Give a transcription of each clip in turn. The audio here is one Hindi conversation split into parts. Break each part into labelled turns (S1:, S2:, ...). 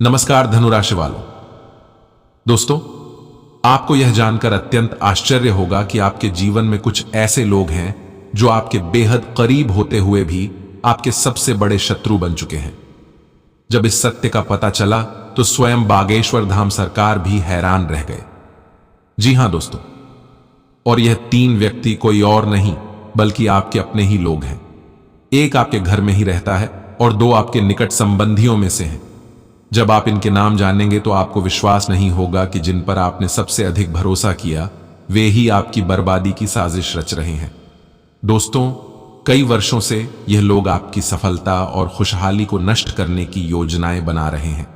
S1: नमस्कार धनुराशि वालों। दोस्तों, आपको यह जानकर अत्यंत आश्चर्य होगा कि आपके जीवन में कुछ ऐसे लोग हैं जो आपके बेहद करीब होते हुए भी आपके सबसे बड़े शत्रु बन चुके हैं। जब इस सत्य का पता चला तो स्वयं बागेश्वर धाम सरकार भी हैरान रह गए। जी हां दोस्तों, और यह 3 व्यक्ति कोई और नहीं बल्कि आपके अपने ही लोग हैं। एक आपके घर में ही रहता है और 2 आपके निकट संबंधियों में से हैं। जब आप इनके नाम जानेंगे तो आपको विश्वास नहीं होगा कि जिन पर आपने सबसे अधिक भरोसा किया वे ही आपकी बर्बादी की साजिश रच रहे हैं। दोस्तों, कई वर्षों से यह लोग आपकी सफलता और खुशहाली को नष्ट करने की योजनाएं बना रहे हैं।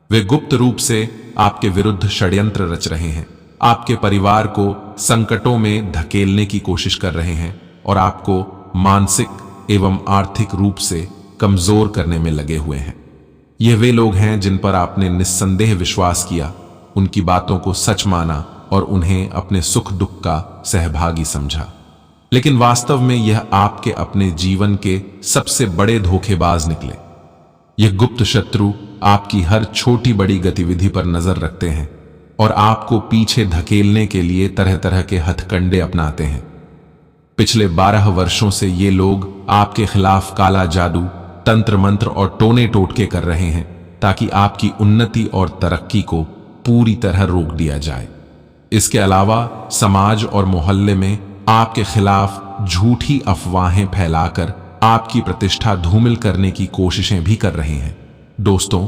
S1: वे गुप्त रूप से आपके विरुद्ध षड्यंत्र रच रहे हैं, आपके परिवार को संकटों में धकेलने की कोशिश कर रहे हैं और आपको मानसिक एवं आर्थिक रूप से कमजोर करने में लगे हुए हैं। यह वे लोग हैं जिन पर आपने निस्संदेह विश्वास किया, उनकी बातों को सच माना और उन्हें अपने सुख दुख का सहभागी समझा। लेकिन वास्तव में यह आपके अपने जीवन के सबसे बड़े धोखेबाज निकले। यह गुप्त शत्रु आपकी हर छोटी बड़ी गतिविधि पर नजर रखते हैं और आपको पीछे धकेलने के लिए तरह तरह के हथकंडे अपनाते हैं। पिछले 12 वर्षों से ये लोग आपके खिलाफ काला जादू, तंत्र मंत्र और टोने टोटके कर रहे हैं ताकि आपकी उन्नति और तरक्की को पूरी तरह रोक दिया जाए। इसके अलावा समाज और मोहल्ले में आपके खिलाफ झूठी अफवाहें फैलाकर आपकी प्रतिष्ठा धूमिल करने की कोशिशें भी कर रहे हैं। दोस्तों,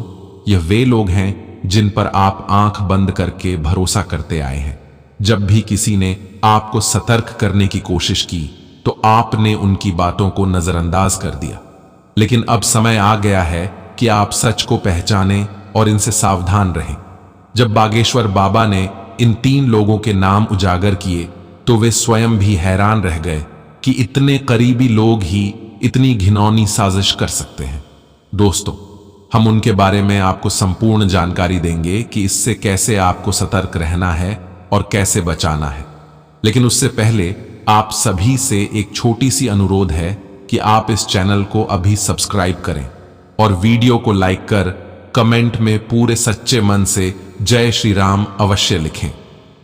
S1: यह वे लोग हैं जिन पर आप आंख बंद करके भरोसा करते आए हैं। जब भी किसी ने आपको सतर्क करने की कोशिश की तो आपने उनकी बातों को नजरअंदाज कर दिया। लेकिन अब समय आ गया है कि आप सच को पहचानें और इनसे सावधान रहें। जब बागेश्वर बाबा ने इन 3 लोगों के नाम उजागर किए तो वे स्वयं भी हैरान रह गए कि इतने करीबी लोग ही इतनी घिनौनी साजिश कर सकते हैं। दोस्तों, हम उनके बारे में आपको संपूर्ण जानकारी देंगे कि इससे कैसे आपको सतर्क रहना है और कैसे बचाना है। लेकिन उससे पहले आप सभी से एक छोटी सी अनुरोध है कि आप इस चैनल को अभी सब्सक्राइब करें और वीडियो को लाइक कर कमेंट में पूरे सच्चे मन से जय श्री राम अवश्य लिखें।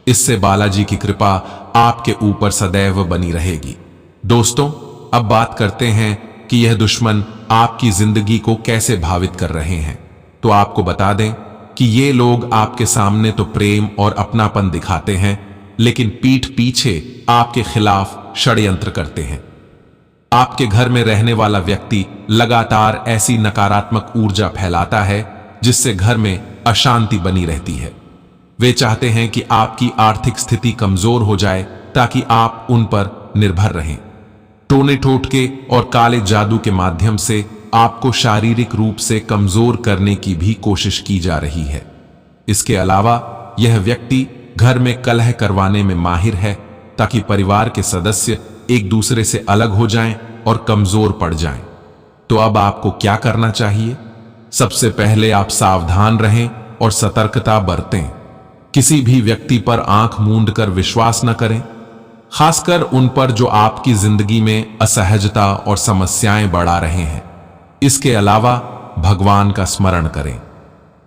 S1: इससे बालाजी की कृपा आपके ऊपर सदैव बनी रहेगी। दोस्तों, अब बात करते हैं कि यह दुश्मन आपकी जिंदगी को कैसे भावित कर रहे हैं। तो आपको बता दें कि ये लोग आपके सामने तो प्रेम और अपनापन दिखाते हैं, लेकिन पीठ पीछे आपके खिलाफ षड्यंत्र करते हैं। आपके घर में रहने वाला व्यक्ति लगातार ऐसी नकारात्मक ऊर्जा फैलाता है जिससे घर में अशांति बनी रहती है। वे चाहते हैं कि आपकी आर्थिक स्थिति कमजोर हो जाए ताकि आप उन पर निर्भर रहें। टोने टोटके और काले जादू के माध्यम से आपको शारीरिक रूप से कमजोर करने की भी कोशिश की जा रही है। इसके अलावा यह व्यक्ति घर में कलह करवाने में माहिर है ताकि परिवार के सदस्य एक दूसरे से अलग हो जाएं और कमजोर पड़ जाएं। तो अब आपको क्या करना चाहिए? सबसे पहले आप सावधान रहें और सतर्कता बरतें। किसी भी व्यक्ति पर आंख मूंद कर विश्वास न करें, खासकर उन पर जो आपकी जिंदगी में असहजता और समस्याएं बढ़ा रहे हैं। इसके अलावा भगवान का स्मरण करें,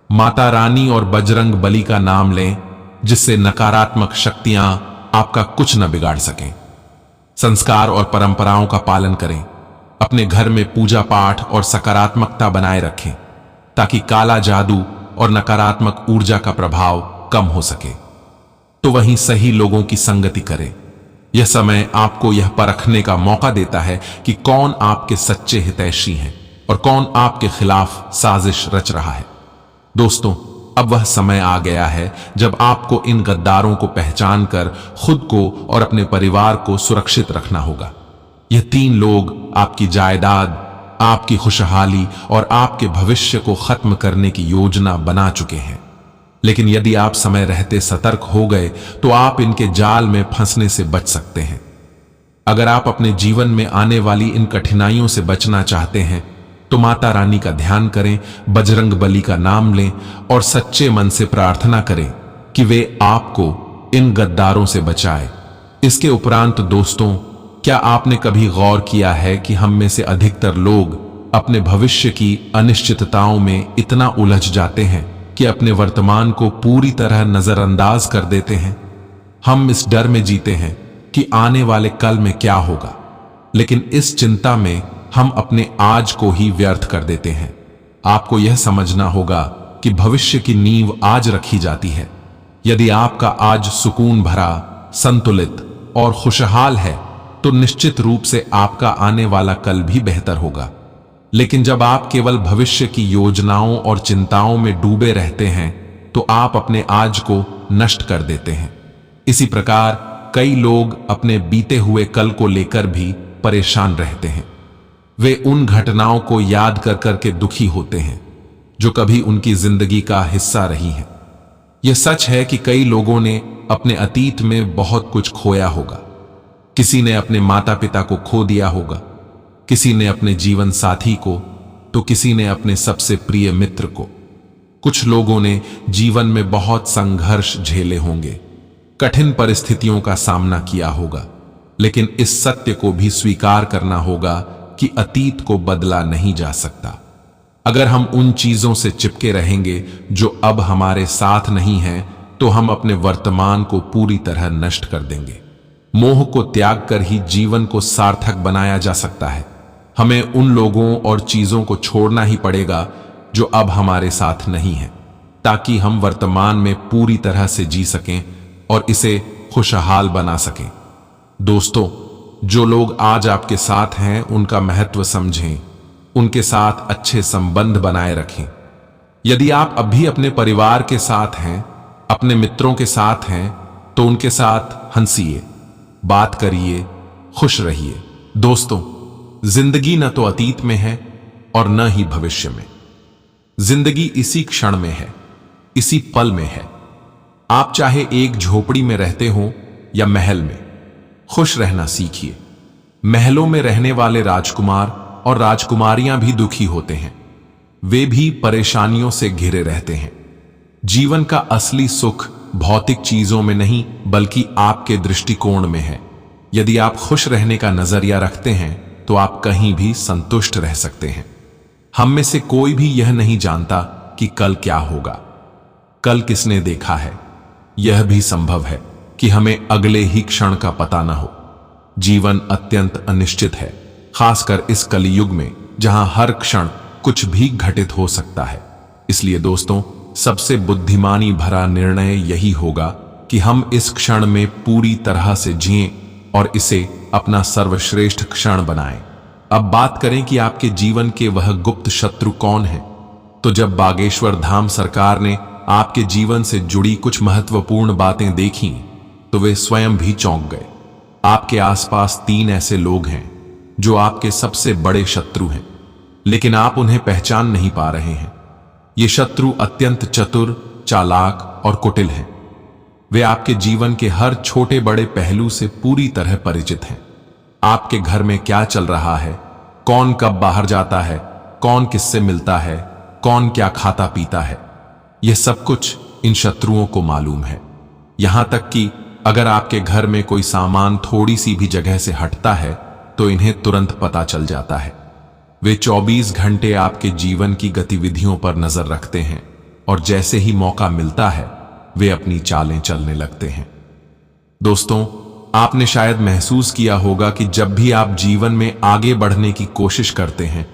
S1: माता रानी और बजरंग बली का नाम लें, जिससे नकारात्मक शक्तियां आपका कुछ न बिगाड़ सकें। संस्कार और परंपराओं का पालन करें। अपने घर में पूजा पाठ और सकारात्मकता बनाए रखें ताकि काला जादू और नकारात्मक ऊर्जा का प्रभाव कम हो सके। तो वहीं सही लोगों की संगति करें। यह समय आपको यह परखने का मौका देता है कि कौन आपके सच्चे हितैषी हैं और कौन आपके खिलाफ साजिश रच रहा है। दोस्तों, अब वह समय आ गया है जब आपको इन गद्दारों को पहचान कर खुद को और अपने परिवार को सुरक्षित रखना होगा। यह 3 लोग आपकी जायदाद, आपकी खुशहाली और आपके भविष्य को खत्म करने की योजना बना चुके हैं। लेकिन यदि आप समय रहते सतर्क हो गए तो आप इनके जाल में फंसने से बच सकते हैं। अगर आप अपने जीवन में आने वाली इन कठिनाइयों से बचना चाहते हैं तो माता रानी का ध्यान करें, बजरंग बली का नाम लें और सच्चे मन से प्रार्थना करें कि वे आपको इन गद्दारों से बचाए। इसके उपरांत दोस्तों, क्या आपने कभी गौर किया है कि हम में से अधिकतर लोग अपने भविष्य की अनिश्चितताओं में इतना उलझ जाते हैं कि अपने वर्तमान को पूरी तरह नजरअंदाज कर देते हैं। हम इस डर में जीते हैं कि आने वाले कल में क्या होगा, लेकिन इस चिंता में हम अपने आज को ही व्यर्थ कर देते हैं। आपको यह समझना होगा कि भविष्य की नींव आज रखी जाती है। यदि आपका आज सुकून भरा, संतुलित और खुशहाल है तो निश्चित रूप से आपका आने वाला कल भी बेहतर होगा। लेकिन जब आप केवल भविष्य की योजनाओं और चिंताओं में डूबे रहते हैं तो आप अपने आज को नष्ट कर देते हैं। इसी प्रकार कई लोग अपने बीते हुए कल को लेकर भी परेशान रहते हैं। वे उन घटनाओं को याद कर करके दुखी होते हैं जो कभी उनकी जिंदगी का हिस्सा रही हैं। यह सच है कि कई लोगों ने अपने अतीत में बहुत कुछ खोया होगा। किसी ने अपने माता पिता को खो दिया होगा, किसी ने अपने जीवन साथी को, तो किसी ने अपने सबसे प्रिय मित्र को। कुछ लोगों ने जीवन में बहुत संघर्ष झेले होंगे, कठिन परिस्थितियों का सामना किया होगा, लेकिन इस सत्य को भी स्वीकार करना होगा कि अतीत को बदला नहीं जा सकता। अगर हम उन चीजों से चिपके रहेंगे जो अब हमारे साथ नहीं हैं, तो हम अपने वर्तमान को पूरी तरह नष्ट कर देंगे। मोह को त्याग कर ही जीवन को सार्थक बनाया जा सकता है। हमें उन लोगों और चीजों को छोड़ना ही पड़ेगा जो अब हमारे साथ नहीं है, ताकि हम वर्तमान में पूरी तरह से जी सकें और इसे खुशहाल बना सकें। दोस्तों, जो लोग आज आपके साथ हैं उनका महत्व समझें, उनके साथ अच्छे संबंध बनाए रखें। यदि आप अभी अपने परिवार के साथ हैं, अपने मित्रों के साथ हैं, तो उनके साथ हंसिए, बात करिए, खुश रहिए। दोस्तों, जिंदगी न तो अतीत में है और न ही भविष्य में। जिंदगी इसी क्षण में है, इसी पल में है। आप चाहे एक झोपड़ी में रहते हो या महल में, खुश रहना सीखिए। महलों में रहने वाले राजकुमार और राजकुमारियां भी दुखी होते हैं, वे भी परेशानियों से घिरे रहते हैं। जीवन का असली सुख भौतिक चीजों में नहीं बल्कि आपके दृष्टिकोण में है। यदि आप खुश रहने का नजरिया रखते हैं तो आप कहीं भी संतुष्ट रह सकते हैं। हम में से कोई भी यह नहीं जानता कि कल क्या होगा। कल किसने देखा है? यह भी संभव है कि हमें अगले ही क्षण का पता न हो। जीवन अत्यंत अनिश्चित है, खासकर इस कलियुग में जहां हर क्षण कुछ भी घटित हो सकता है। इसलिए दोस्तों, सबसे बुद्धिमानी भरा निर्णय यही होगा कि हम इस क्षण में पूरी तरह से जिएं और इसे अपना सर्वश्रेष्ठ क्षण बनाएं। अब बात करें कि आपके जीवन के वह गुप्त शत्रु कौन है। तो जब बागेश्वर धाम सरकार ने आपके जीवन से जुड़ी कुछ महत्वपूर्ण बातें देखी तो वे स्वयं भी चौंक गए। आपके आसपास 3 ऐसे लोग हैं जो आपके सबसे बड़े शत्रु हैं, लेकिन आप उन्हें पहचान नहीं पा रहे हैं। ये शत्रु अत्यंत चतुर, चालाक और कुटिल हैं। वे आपके जीवन के हर छोटे बड़े पहलू से पूरी तरह परिचित हैं। आपके घर में क्या चल रहा है, कौन कब बाहर जाता है, कौन किससे मिलता है, कौन क्या खाता पीता है, यह सब कुछ इन शत्रुओं को मालूम है। यहां तक कि अगर आपके घर में कोई सामान थोड़ी सी भी जगह से हटता है तो इन्हें तुरंत पता चल जाता है। वे 24 घंटे आपके जीवन की गतिविधियों पर नजर रखते हैं और जैसे ही मौका मिलता है वे अपनी चालें चलने लगते हैं। दोस्तों, आपने शायद महसूस किया होगा कि जब भी आप जीवन में आगे बढ़ने की कोशिश करते हैं,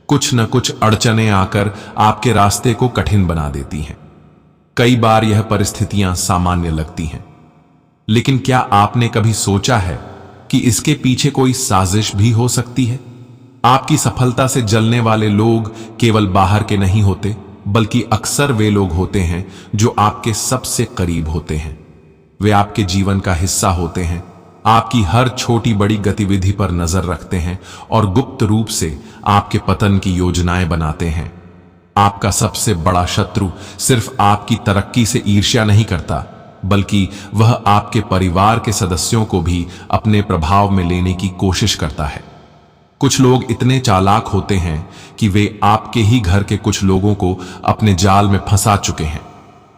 S1: कुछ न कुछ अड़चनें आकर आपके रास्ते को कठिन बना देती हैं। कई बार यह परिस्थितियां सामान्य लगती हैं, लेकिन क्या आपने कभी सोचा है कि इसके पीछे कोई साजिश भी हो सकती है? आपकी सफलता से जलने वाले लोग केवल बाहर के नहीं होते, बल्कि अक्सर वे लोग होते हैं जो आपके सबसे करीब होते हैं। वे आपके जीवन का हिस्सा होते हैं, आपकी हर छोटी बड़ी गतिविधि पर नजर रखते हैं और गुप्त रूप से आपके पतन की योजनाएं बनाते हैं। आपका सबसे बड़ा शत्रु सिर्फ आपकी तरक्की से ईर्ष्या नहीं करता, बल्कि वह आपके परिवार के सदस्यों को भी अपने प्रभाव में लेने की कोशिश करता है। कुछ लोग इतने चालाक होते हैं कि वे आपके ही घर के कुछ लोगों को अपने जाल में फंसा चुके हैं।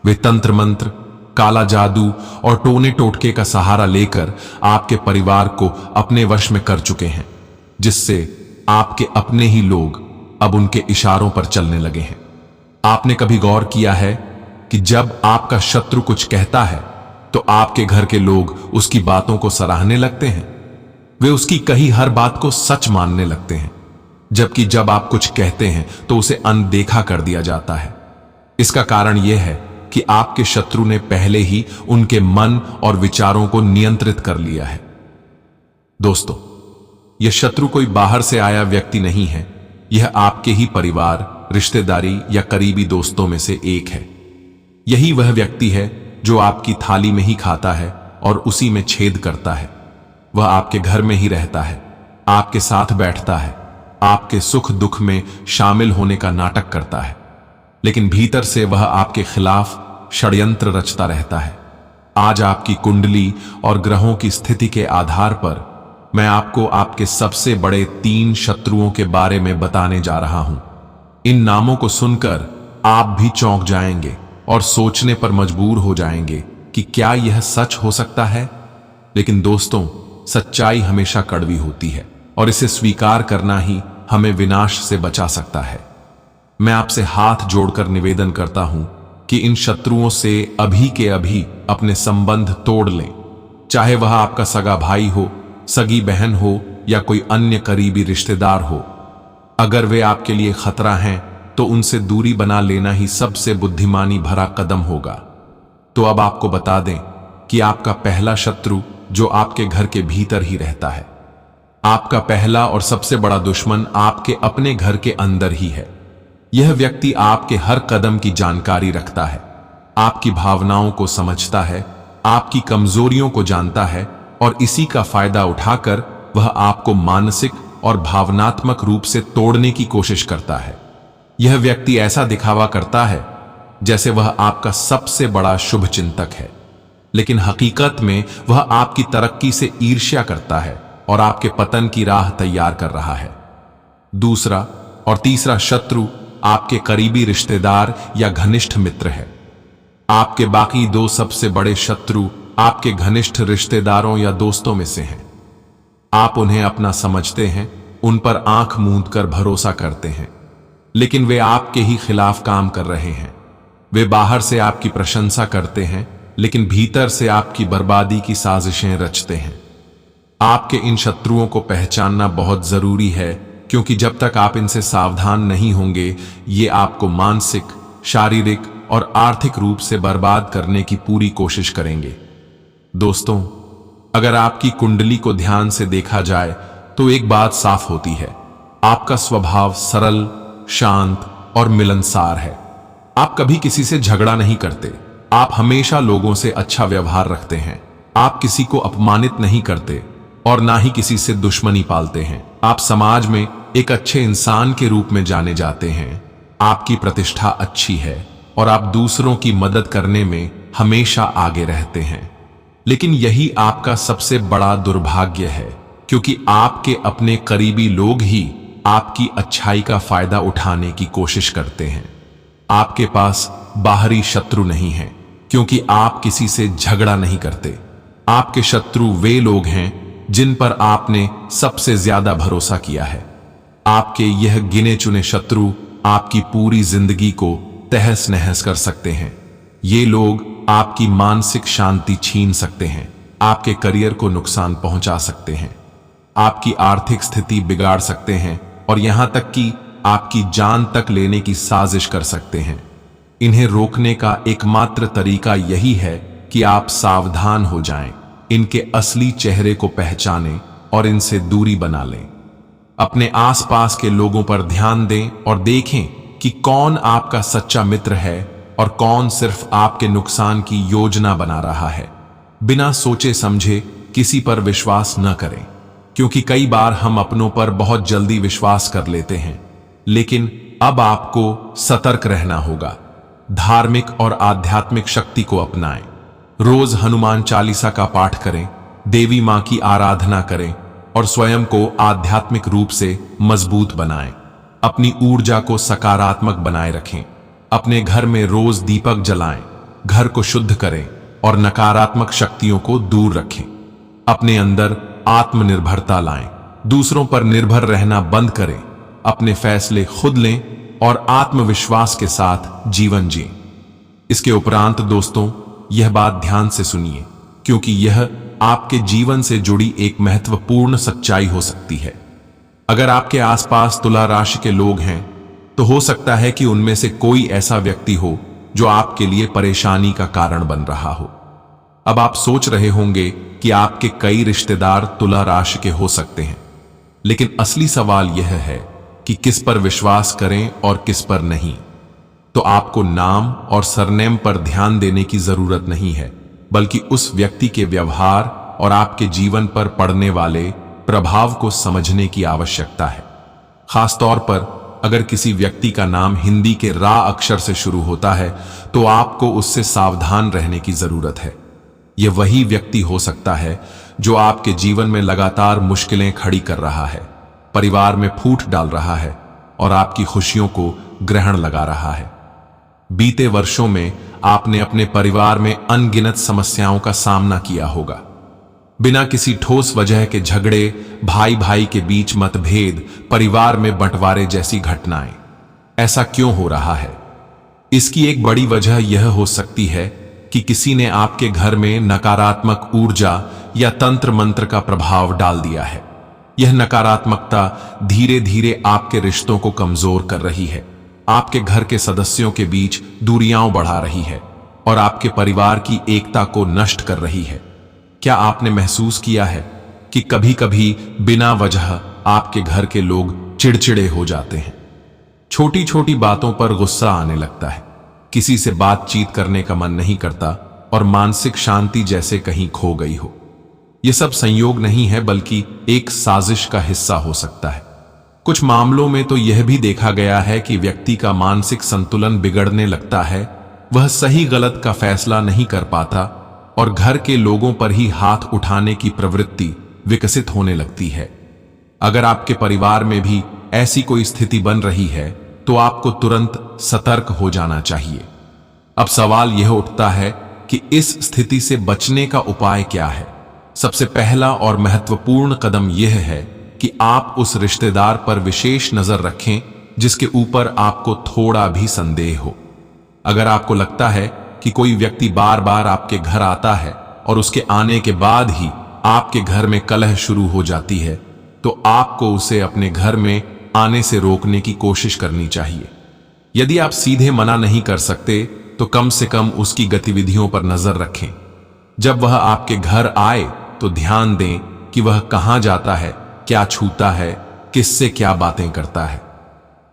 S1: वे तंत्र मंत्र, काला जादू और टोने टोटके का सहारा लेकर आपके परिवार को अपने वश में कर चुके हैं, जिससे आपके अपने ही लोग अब उनके इशारों पर चलने लगे हैं। आपने कभी गौर किया है कि जब आपका शत्रु कुछ कहता है तो आपके घर के लोग उसकी बातों को सराहने लगते हैं। वे उसकी कही हर बात को सच मानने लगते हैं, जबकि जब आप कुछ कहते हैं तो उसे अनदेखा कर दिया जाता है। इसका कारण यह है कि आपके शत्रु ने पहले ही उनके मन और विचारों को नियंत्रित कर लिया है। दोस्तों, यह शत्रु कोई बाहर से आया व्यक्ति नहीं है, यह आपके ही परिवार, रिश्तेदारी या करीबी दोस्तों में से एक है। यही वह व्यक्ति है जो आपकी थाली में ही खाता है और उसी में छेद करता है। वह आपके घर में ही रहता है, आपके साथ बैठता है, आपके सुख दुख में शामिल होने का नाटक करता है, लेकिन भीतर से वह आपके खिलाफ षड्यंत्र रचता रहता है। आज आपकी कुंडली और ग्रहों की स्थिति के आधार पर मैं आपको आपके सबसे बड़े 3 शत्रुओं के बारे में बताने जा रहा हूं। इन नामों को सुनकर आप भी चौंक जाएंगे और सोचने पर मजबूर हो जाएंगे कि क्या यह सच हो सकता है। लेकिन दोस्तों, सच्चाई हमेशा कड़वी होती है और इसे स्वीकार करना ही हमें विनाश से बचा सकता है। मैं आपसे हाथ जोड़कर निवेदन करता हूं कि इन शत्रुओं से अभी के अभी अपने संबंध तोड़ लें। चाहे वह आपका सगा भाई हो, सगी बहन हो या कोई अन्य करीबी रिश्तेदार हो। अगर वे आपके लिए खतरा हैं तो उनसे दूरी बना लेना ही सबसे बुद्धिमानी भरा कदम होगा। तो अब आपको बता दें कि आपका पहला शत्रु जो आपके घर के भीतर ही रहता है। आपका पहला और सबसे बड़ा दुश्मन आपके अपने घर के अंदर ही है। यह व्यक्ति आपके हर कदम की जानकारी रखता है, आपकी भावनाओं को समझता है, आपकी कमजोरियों को जानता है और इसी का फायदा उठाकर वह आपको मानसिक और भावनात्मक रूप से तोड़ने की कोशिश करता है। यह व्यक्ति ऐसा दिखावा करता है जैसे वह आपका सबसे बड़ा शुभ चिंतक है, लेकिन हकीकत में वह आपकी तरक्की से ईर्ष्या करता है और आपके पतन की राह तैयार कर रहा है। दूसरा और तीसरा शत्रु आपके करीबी रिश्तेदार या घनिष्ठ मित्र है। आपके बाकी 2 सबसे बड़े शत्रु आपके घनिष्ठ रिश्तेदारों या दोस्तों में से हैं। आप उन्हें अपना समझते हैं, उन पर आंख मूंद कर भरोसा करते हैं, लेकिन वे आपके ही खिलाफ काम कर रहे हैं। वे बाहर से आपकी प्रशंसा करते हैं, लेकिन भीतर से आपकी बर्बादी की साजिशें रचते हैं। आपके इन शत्रुओं को पहचानना बहुत जरूरी है, क्योंकि जब तक आप इनसे सावधान नहीं होंगे, ये आपको मानसिक, शारीरिक और आर्थिक रूप से बर्बाद करने की पूरी कोशिश करेंगे। दोस्तों, अगर आपकी कुंडली को ध्यान से देखा जाए तो एक बात साफ होती है। आपका स्वभाव सरल, शांत और मिलनसार है। आप कभी किसी से झगड़ा नहीं करते। आप हमेशा लोगों से अच्छा व्यवहार रखते हैं। आप किसी को अपमानित नहीं करते और ना ही किसी से दुश्मनी पालते हैं। आप समाज में एक अच्छे इंसान के रूप में जाने जाते हैं। आपकी प्रतिष्ठा अच्छी है और आप दूसरों की मदद करने में हमेशा आगे रहते हैं। लेकिन यही आपका सबसे बड़ा दुर्भाग्य है, क्योंकि आपके अपने करीबी लोग ही आपकी अच्छाई का फायदा उठाने की कोशिश करते हैं। आपके पास बाहरी शत्रु नहीं है, क्योंकि आप किसी से झगड़ा नहीं करते। आपके शत्रु वे लोग हैं जिन पर आपने सबसे ज्यादा भरोसा किया है। आपके यह गिने चुने शत्रु आपकी पूरी जिंदगी को तहस नहस कर सकते हैं। ये लोग आपकी मानसिक शांति छीन सकते हैं, आपके करियर को नुकसान पहुंचा सकते हैं, आपकी आर्थिक स्थिति बिगाड़ सकते हैं और यहां तक कि आपकी जान तक लेने की साजिश कर सकते हैं। इन्हें रोकने का एकमात्र तरीका यही है कि आप सावधान हो जाएं, इनके असली चेहरे को पहचानें और इनसे दूरी बना लें। अपने आसपास के लोगों पर ध्यान दें और देखें कि कौन आपका सच्चा मित्र है और कौन सिर्फ आपके नुकसान की योजना बना रहा है। बिना सोचे समझे किसी पर विश्वास न करें, क्योंकि कई बार हम अपनों पर बहुत जल्दी विश्वास कर लेते हैं। लेकिन अब आपको सतर्क रहना होगा। धार्मिक और आध्यात्मिक शक्ति को अपनाएं। रोज हनुमान चालीसा का पाठ करें, देवी मां की आराधना करें और स्वयं को आध्यात्मिक रूप से मजबूत बनाएं। अपनी ऊर्जा को सकारात्मक बनाए रखें। अपने घर में रोज दीपक जलाएं, घर को शुद्ध करें और नकारात्मक शक्तियों को दूर रखें। अपने अंदर आत्मनिर्भरता लाएं, दूसरों पर निर्भर रहना बंद करें। अपने फैसले खुद लें और आत्मविश्वास के साथ जीवन जिएं। इसके उपरांत दोस्तों, यह बात ध्यान से सुनिए, क्योंकि यह आपके जीवन से जुड़ी एक महत्वपूर्ण सच्चाई हो सकती है। अगर आपके आसपास तुला राशि के लोग हैं, तो हो सकता है कि उनमें से कोई ऐसा व्यक्ति हो जो आपके लिए परेशानी का कारण बन रहा हो। अब आप सोच रहे होंगे कि आपके कई रिश्तेदार तुला राशि के हो सकते हैं, लेकिन असली सवाल यह है कि किस पर विश्वास करें और किस पर नहीं। तो आपको नाम और सरनेम पर ध्यान देने की जरूरत नहीं है, बल्कि उस व्यक्ति के व्यवहार और आपके जीवन पर पड़ने वाले प्रभाव को समझने की आवश्यकता है। खासतौर पर अगर किसी व्यक्ति का नाम हिंदी के रा अक्षर से शुरू होता है, तो आपको उससे सावधान रहने की जरूरत है। यह वही व्यक्ति हो सकता है जो आपके जीवन में लगातार मुश्किलें खड़ी कर रहा है, परिवार में फूट डाल रहा है और आपकी खुशियों को ग्रहण लगा रहा है। बीते वर्षों में आपने अपने परिवार में अनगिनत समस्याओं का सामना किया होगा। बिना किसी ठोस वजह के झगड़े, भाई भाई के बीच मतभेद, परिवार में बंटवारे जैसी घटनाएं। ऐसा क्यों हो रहा है? इसकी एक बड़ी वजह यह हो सकती है कि किसी ने आपके घर में नकारात्मक ऊर्जा या तंत्र मंत्र का प्रभाव डाल दिया है। यह नकारात्मकता धीरे धीरे आपके रिश्तों को कमजोर कर रही है, आपके घर के सदस्यों के बीच दूरियां बढ़ा रही है और आपके परिवार की एकता को नष्ट कर रही है। क्या आपने महसूस किया है कि कभी कभी बिना वजह आपके घर के लोग चिड़चिड़े हो जाते हैं? छोटी छोटी बातों पर गुस्सा आने लगता है, किसी से बातचीत करने का मन नहीं करता और मानसिक शांति जैसे कहीं खो गई हो। यह सब संयोग नहीं है, बल्कि एक साजिश का हिस्सा हो सकता है। कुछ मामलों में तो यह भी देखा गया है कि व्यक्ति का मानसिक संतुलन बिगड़ने लगता है, वह सही गलत का फैसला नहीं कर पाता और घर के लोगों पर ही हाथ उठाने की प्रवृत्ति विकसित होने लगती है। अगर आपके परिवार में भी ऐसी कोई स्थिति बन रही है, तो आपको तुरंत सतर्क हो जाना चाहिए। अब सवाल यह उठता है कि इस स्थिति से बचने का उपाय क्या है? सबसे पहला और महत्वपूर्ण कदम यह है कि आप उस रिश्तेदार पर विशेष नजर रखें जिसके ऊपर आपको थोड़ा भी संदेह हो। अगर आपको लगता है कि कोई व्यक्ति बार बार आपके घर आता है और उसके आने के बाद ही आपके घर में कलह शुरू हो जाती है, तो आपको उसे अपने घर में आने से रोकने की कोशिश करनी चाहिए। यदि आप सीधे मना नहीं कर सकते, तो कम से कम उसकी गतिविधियों पर नजर रखें। जब वह आपके घर आए तो ध्यान दें कि वह कहां जाता है, क्या छूता है, किससे क्या बातें करता है।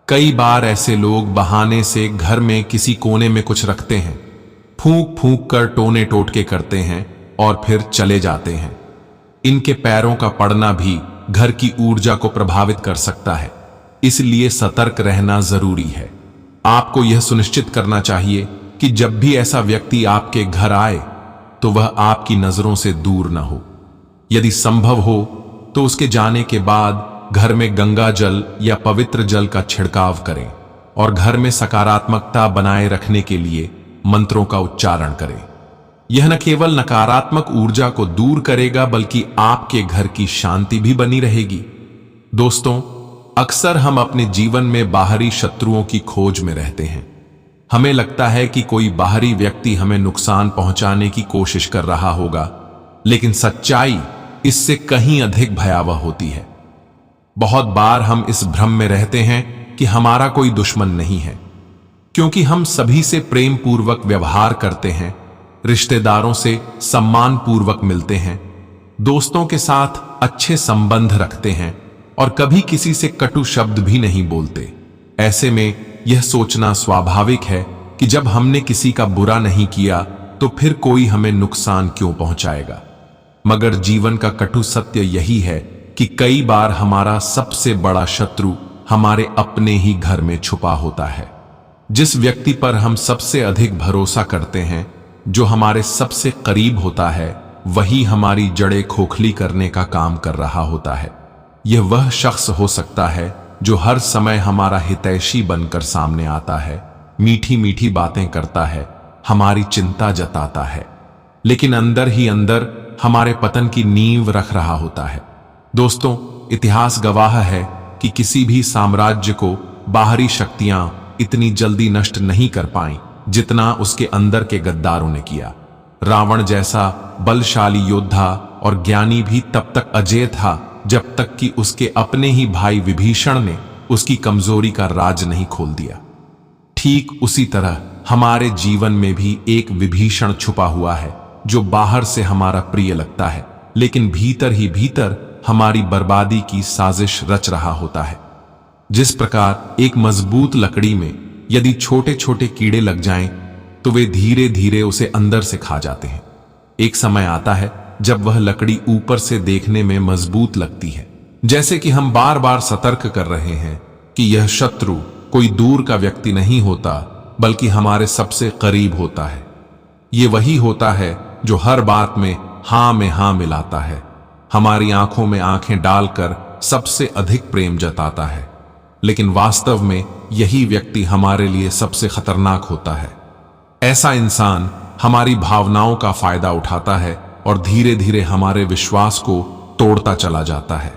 S1: कई बार ऐसे लोग बहाने से घर में किसी कोने में कुछ रखते हैं, फूंक फूंक कर टोने टोटके करते हैं और फिर चले जाते हैं। इनके पैरों का पड़ना भी घर की ऊर्जा को प्रभावित कर सकता है, इसलिए सतर्क रहना जरूरी है। आपको यह सुनिश्चित करना चाहिए कि जब भी ऐसा व्यक्ति आपके घर आए, तो वह आपकी नजरों से दूर न हो। यदि संभव हो तो उसके जाने के बाद घर में गंगा जल या पवित्र जल का छिड़काव करें और घर में सकारात्मकता बनाए रखने के लिए मंत्रों का उच्चारण करें। यह न केवल नकारात्मक ऊर्जा को दूर करेगा, बल्कि आपके घर की शांति भी बनी रहेगी। दोस्तों, अक्सर हम अपने जीवन में बाहरी शत्रुओं की खोज में रहते हैं। हमें लगता है कि कोई बाहरी व्यक्ति हमें नुकसान पहुंचाने की कोशिश कर रहा होगा, लेकिन सच्चाई इससे कहीं अधिक भयावह होती है। बहुत बार हम इस भ्रम में रहते हैं कि हमारा कोई दुश्मन नहीं है, क्योंकि हम सभी से प्रेम पूर्वक व्यवहार करते हैं, रिश्तेदारों से सम्मान पूर्वक मिलते हैं, दोस्तों के साथ अच्छे संबंध रखते हैं और कभी किसी से कटु शब्द भी नहीं बोलते। ऐसे में यह सोचना स्वाभाविक है कि जब हमने किसी का बुरा नहीं किया, तो फिर कोई हमें नुकसान क्यों पहुंचाएगा। मगर जीवन का कटु सत्य यही है कि कई बार हमारा सबसे बड़ा शत्रु हमारे अपने ही घर में छुपा होता है। जिस व्यक्ति पर हम सबसे अधिक भरोसा करते हैं, जो हमारे सबसे करीब होता है, वही हमारी जड़ें खोखली करने का काम कर रहा होता है। यह वह शख्स हो सकता है जो हर समय हमारा हितैषी बनकर सामने आता है, मीठी मीठी बातें करता है, हमारी चिंता जताता है, लेकिन अंदर ही अंदर हमारे पतन की नींव रख रहा होता है। दोस्तों, इतिहास गवाह है कि किसी भी साम्राज्य को बाहरी शक्तियां इतनी जल्दी नष्ट नहीं कर पाईं जितना उसके अंदर के गद्दारों ने किया। रावण जैसा बलशाली योद्धा और ज्ञानी भी तब तक अजेय था जब तक कि उसके अपने ही भाई विभीषण ने उसकी कमजोरी का राज नहीं खोल दिया। ठीक उसी तरह हमारे जीवन में भी एक विभीषण छुपा हुआ है जो बाहर से हमारा प्रिय लगता है, लेकिन भीतर ही भीतर हमारी बर्बादी की साजिश रच रहा होता है। जिस प्रकार एक मजबूत लकड़ी में यदि छोटे छोटे कीड़े लग जाएं, तो वे धीरे धीरे उसे अंदर से खा जाते हैं। एक समय आता है जब वह लकड़ी ऊपर से देखने में मजबूत लगती है, जैसे कि हम बार बार सतर्क कर रहे हैं कि यह शत्रु कोई दूर का व्यक्ति नहीं होता, बल्कि हमारे सबसे करीब होता है। ये वही होता है जो हर बात में हाँ मिलाता है, हमारी आंखों में आंखें डालकर सबसे अधिक प्रेम जताता है, लेकिन वास्तव में यही व्यक्ति हमारे लिए सबसे खतरनाक होता है। ऐसा इंसान हमारी भावनाओं का फायदा उठाता है और धीरे धीरे हमारे विश्वास को तोड़ता चला जाता है।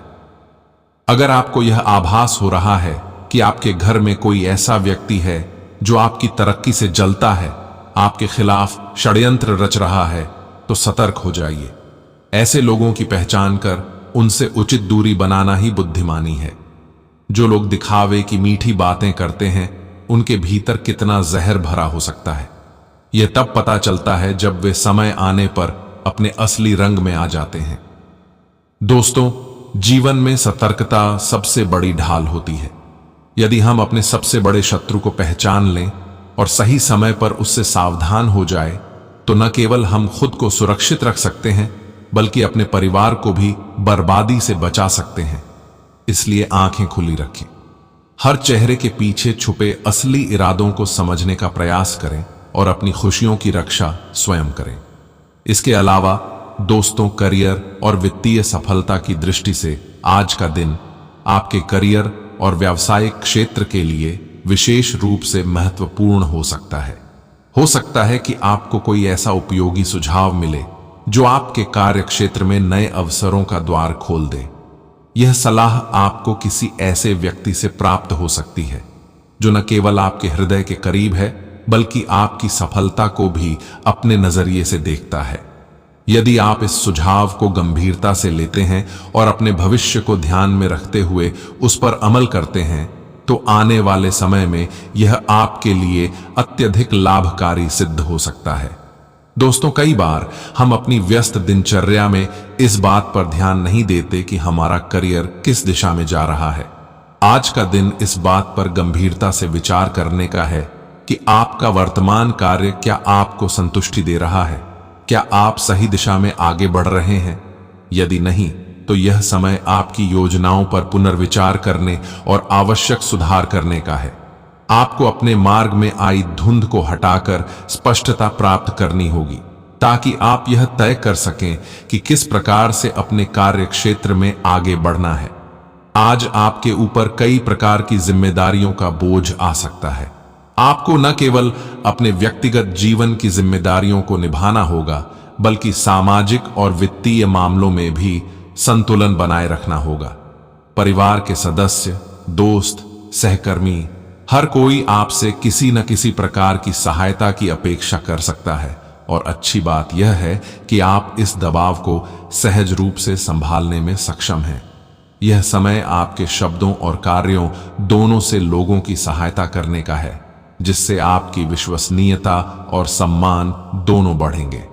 S1: अगर आपको यह आभास हो रहा है कि आपके घर में कोई ऐसा व्यक्ति है जो आपकी तरक्की से जलता है, आपके खिलाफ षड्यंत्र रच रहा है, तो सतर्क हो जाइए। ऐसे लोगों की पहचान कर उनसे उचित दूरी बनाना ही बुद्धिमानी है। जो लोग दिखावे की मीठी बातें करते हैं, उनके भीतर कितना जहर भरा हो सकता है, यह तब पता चलता है जब वे समय आने पर अपने असली रंग में आ जाते हैं। दोस्तों, जीवन में सतर्कता सबसे बड़ी ढाल होती है। यदि हम अपने सबसे बड़े शत्रु को पहचान लें और सही समय पर उससे सावधान हो जाए, तो न केवल हम खुद को सुरक्षित रख सकते हैं, बल्कि अपने परिवार को भी बर्बादी से बचा सकते हैं। इसलिए आंखें खुली रखें, हर चेहरे के पीछे छुपे असली इरादों को समझने का प्रयास करें और अपनी खुशियों की रक्षा स्वयं करें। इसके अलावा दोस्तों, करियर और वित्तीय सफलता की दृष्टि से आज का दिन आपके करियर और व्यावसायिक क्षेत्र के लिए विशेष रूप से महत्वपूर्ण हो सकता है। हो सकता है कि आपको कोई ऐसा उपयोगी सुझाव मिले जो आपके कार्य क्षेत्र में नए अवसरों का द्वार खोल दे। यह सलाह आपको किसी ऐसे व्यक्ति से प्राप्त हो सकती है जो न केवल आपके हृदय के करीब है, बल्कि आपकी सफलता को भी अपने नजरिए से देखता है। यदि आप इस सुझाव को गंभीरता से लेते हैं और अपने भविष्य को ध्यान में रखते हुए उस पर अमल करते हैं, तो आने वाले समय में यह आपके लिए अत्यधिक लाभकारी सिद्ध हो सकता है। दोस्तों, कई बार हम अपनी व्यस्त दिनचर्या में इस बात पर ध्यान नहीं देते कि हमारा करियर किस दिशा में जा रहा है। आज का दिन इस बात पर गंभीरता से विचार करने का है कि आपका वर्तमान कार्य क्या आपको संतुष्टि दे रहा है। क्या आप सही दिशा में आगे बढ़ रहे हैं? यदि नहीं, तो यह समय आपकी योजनाओं पर पुनर्विचार करने और आवश्यक सुधार करने का है। आपको अपने मार्ग में आई धुंध को हटाकर स्पष्टता प्राप्त करनी होगी, ताकि आप यह तय कर सकें कि किस प्रकार से अपने कार्य क्षेत्र में आगे बढ़ना है। आज आपके ऊपर कई प्रकार की जिम्मेदारियों का बोझ आ सकता है। आपको न केवल अपने व्यक्तिगत जीवन की जिम्मेदारियों को निभाना होगा, बल्कि सामाजिक और वित्तीय मामलों में भी संतुलन बनाए रखना होगा। परिवार के सदस्य, दोस्त, सहकर्मी, हर कोई आपसे किसी न किसी प्रकार की सहायता की अपेक्षा कर सकता है, और अच्छी बात यह है कि आप इस दबाव को सहज रूप से संभालने में सक्षम हैं। यह समय आपके शब्दों और कार्यों दोनों से लोगों की सहायता करने का है, जिससे आपकी विश्वसनीयता और सम्मान दोनों बढ़ेंगे।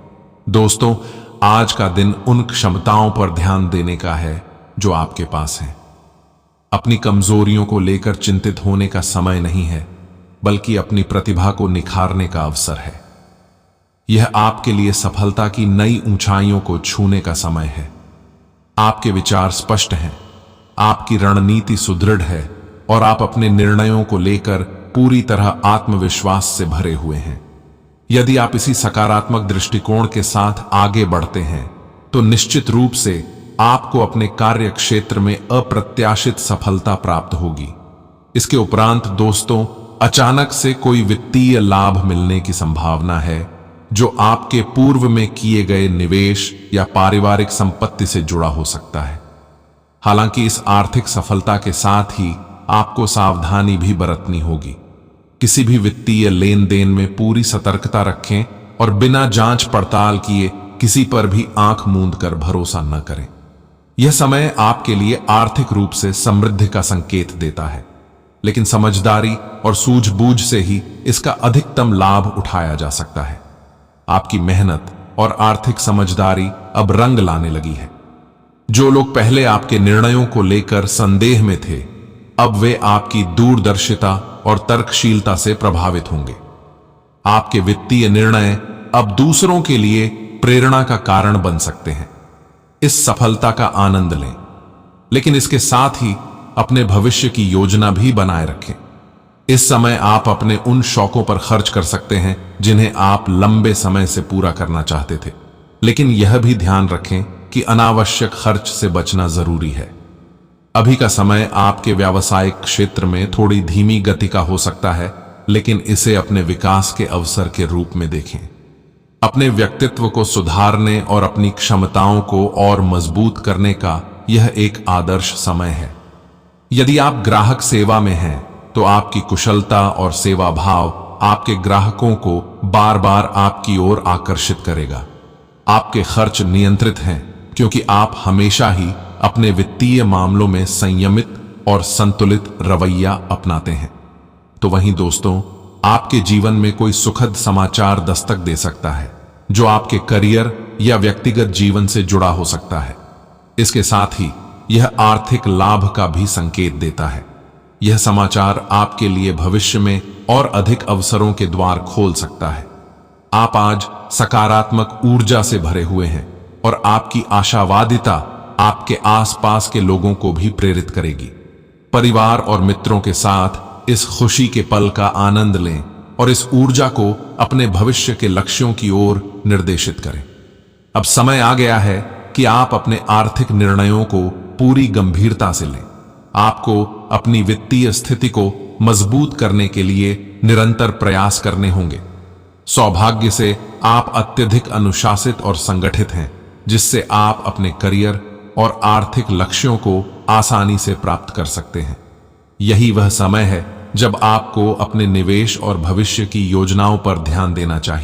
S1: दोस्तों, आज का दिन उन क्षमताओं पर ध्यान देने का है जो आपके पास हैं। अपनी कमजोरियों को लेकर चिंतित होने का समय नहीं है, बल्कि अपनी प्रतिभा को निखारने का अवसर है। यह आपके लिए सफलता की नई ऊंचाइयों को छूने का समय है। आपके विचार स्पष्ट हैं, आपकी रणनीति सुदृढ़ है और आप अपने निर्णयों को लेकर पूरी तरह आत्मविश्वास से भरे हुए हैं। यदि आप इसी सकारात्मक दृष्टिकोण के साथ आगे बढ़ते हैं, तो निश्चित रूप से आपको अपने कार्य क्षेत्र में अप्रत्याशित सफलता प्राप्त होगी। इसके उपरांत दोस्तों, अचानक से कोई वित्तीय लाभ मिलने की संभावना है जो आपके पूर्व में किए गए निवेश या पारिवारिक संपत्ति से जुड़ा हो सकता है। हालांकि इस आर्थिक सफलता के साथ ही आपको सावधानी भी बरतनी होगी। किसी भी वित्तीय लेन देन में पूरी सतर्कता रखें और बिना जांच पड़ताल किए किसी पर भी आंख मूंद कर भरोसा न करें। यह समय आपके लिए आर्थिक रूप से समृद्धि का संकेत देता है, लेकिन समझदारी और सूझबूझ से ही इसका अधिकतम लाभ उठाया जा सकता है। आपकी मेहनत और आर्थिक समझदारी अब रंग लाने लगी है। जो लोग पहले आपके निर्णयों को लेकर संदेह में थे, अब वे आपकी दूरदर्शिता और तर्कशीलता से प्रभावित होंगे। आपके वित्तीय निर्णय अब दूसरों के लिए प्रेरणा का कारण बन सकते हैं। इस सफलता का आनंद लें, लेकिन इसके साथ ही अपने भविष्य की योजना भी बनाए रखें। इस समय आप अपने उन शौकों पर खर्च कर सकते हैं जिन्हें आप लंबे समय से पूरा करना चाहते थे, लेकिन यह भी ध्यान रखें कि अनावश्यक खर्च से बचना जरूरी है। अभी का समय आपके व्यावसायिक क्षेत्र में थोड़ी धीमी गति का हो सकता है, लेकिन इसे अपने विकास के अवसर के रूप में देखें। अपने व्यक्तित्व को सुधारने और अपनी क्षमताओं को और मजबूत करने का यह एक आदर्श समय है। यदि आप ग्राहक सेवा में हैं, तो आपकी कुशलता और सेवा भाव आपके ग्राहकों को बार बार आपकी ओर आकर्षित करेगा। आपके खर्च नियंत्रित हैं क्योंकि आप हमेशा ही अपने वित्तीय मामलों में संयमित और संतुलित रवैया अपनाते हैं। तो वहीं दोस्तों, आपके जीवन में कोई सुखद समाचार दस्तक दे सकता है, जो आपके करियर या व्यक्तिगत जीवन से जुड़ा हो सकता है। इसके साथ ही यह आर्थिक लाभ का भी संकेत देता है। यह समाचार आपके लिए भविष्य में और अधिक अवसरों के द्वार खोल सकता है। आप आज सकारात्मक ऊर्जा से भरे हुए हैं और आपकी आशावादिता आपके आसपास के लोगों को भी प्रेरित करेगी। परिवार और मित्रों के साथ इस खुशी के पल का आनंद लें और इस ऊर्जा को अपने भविष्य के लक्ष्यों की ओर निर्देशित करें। अब समय आ गया है कि आप अपने आर्थिक निर्णयों को पूरी गंभीरता से लें। आपको अपनी वित्तीय स्थिति को मजबूत करने के लिए निरंतर प्रयास करने होंगे। सौभाग्य से आप अत्यधिक अनुशासित और संगठित हैं, जिससे आप अपने करियर और आर्थिक लक्ष्यों को आसानी से प्राप्त कर सकते हैं। यही वह समय है जब आपको अपने निवेश और भविष्य की योजनाओं पर ध्यान देना चाहिए।